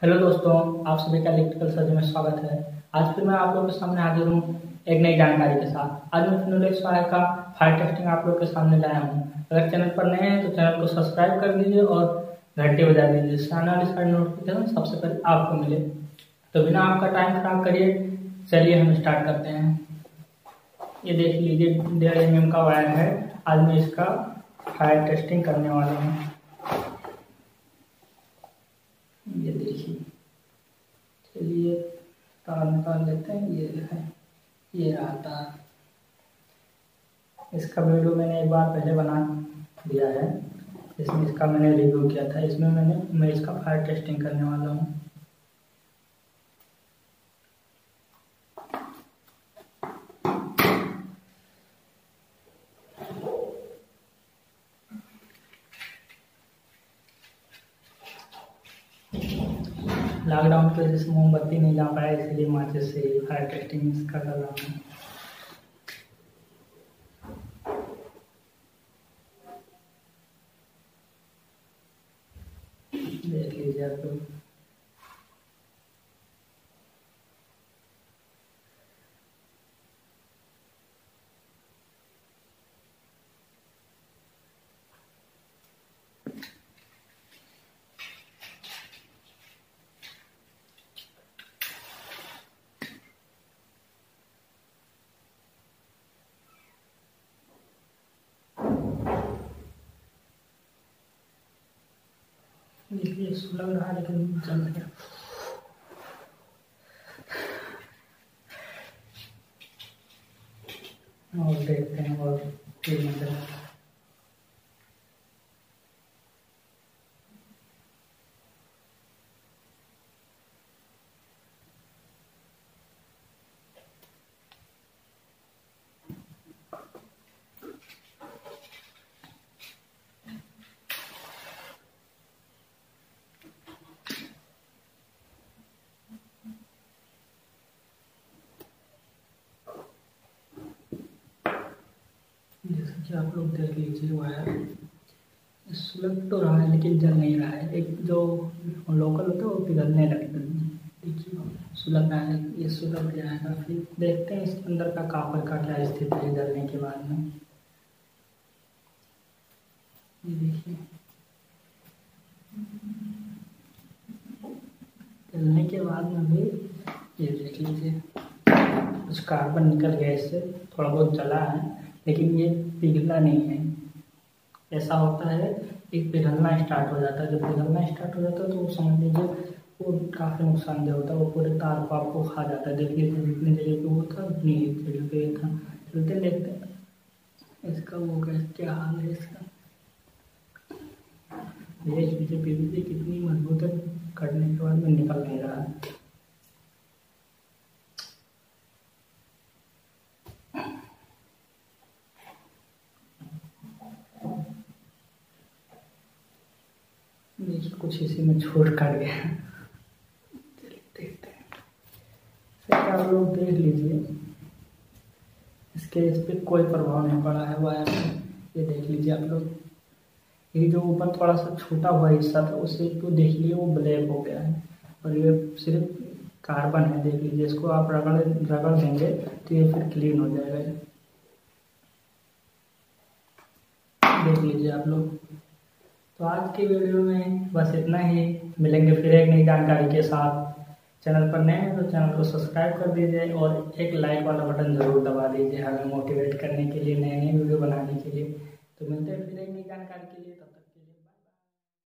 Hello दोस्तों, आप सभी का इलेक्ट्रिकल सर्जन में स्वागत है। आज फिर मैं आप लोगों के सामने हाजिर हूँ एक नई जानकारी के साथ। आज मैं फिनोलेक्सवायर का फायर टेस्टिंग आप लोगों के सामने लाया हूँ। अगर चैनल पर नए हैं तो चैनल को सब्सक्राइब कर दीजिए और घंटी बजा दीजिए, जिससे आने वाली सारी नोटिफिकेशन सबसे पहले आपको मिले। तो बिना आपका टाइम खराब करिए, चलिए हम स्टार्ट करते हैं। ये देख लीजिए 1.5 mm का वायर है। आज मैं इसका फायर टेस्टिंग करने वाला हूँ। ये देखिए, चलिए तार निकाल लेते हैं। ये है, ये रहा तार। इसका वीडियो मैंने एक बार पहले बना दिया है, इसमें इसका मैंने रिव्यू किया था। इसमें मैं इसका फायर टेस्टिंग करने वाला हूँ। लॉकडाउन की वजह से मोमबत्ती नहीं ला पाया, इसलिए माचिस से फायर टेस्टिंग इसका कर रहा हूँ। देख लीजिए आप लोग। देखिए सुलग रहा लेकिन जल गया। और देखते हैं और फिर मतलब जैसे कि आप लोग देख लीजिए, वायर सुलग तो रहा है लेकिन जल नहीं रहा है। एक जो लोकल होता है वो पिघलने लगता है। देखिए सुलग रहा है, ये सुलग गया है काफी। देखते हैं इसके अंदर का कापर का क्या स्थिति है जलने के बाद में। ये देखिए जलने के बाद में भी ये देख लीजिए कुछ कार्बन निकल गया इससे, थोड़ा बहुत जला है लेकिन ये पिघला नहीं है। ऐसा होता है, एक पिघलना स्टार्ट हो जाता है। जब पिघलना स्टार्ट हो जाता है तो वो समझ लीजिए वो काफ़ी नुकसानदेह होता है। वो पूरे तार को आपको खा जाता है। देख लीजिए जितनी जगह पे वो था उतनी ही जगह पे था। चलते देखते हैं इसका वो क्या हाल है इसका। देख लीजिए पीवीसी कितनी मजबूत है, कटने के बाद में निकल नहीं रहा है। देखिए कुछ इसी में छोड़ कर गया। देखते हैं आप लोग देख लीजिए, इसके इस पर कोई प्रभाव नहीं पड़ा है वायर में। ये देख लीजिए आप लोग, ये जो ऊपर थोड़ा सा छोटा हुआ हिस्सा था उसे तो देख लीजिए वो ब्लैक हो गया है और ये सिर्फ कार्बन है। देख लीजिए, इसको आप रगड़ देंगे तो ये फिर क्लीन हो जाएगा। देख लीजिए आप लोग। तो आज की वीडियो में बस इतना ही। मिलेंगे फिर एक नई जानकारी के साथ। चैनल पर नए हैं तो चैनल को सब्सक्राइब कर दीजिए और एक लाइक वाला बटन ज़रूर दबा दीजिए हमें मोटिवेट करने के लिए, नए नए वीडियो बनाने के लिए। तो मिलते हैं फिर एक नई जानकारी के लिए, तब तक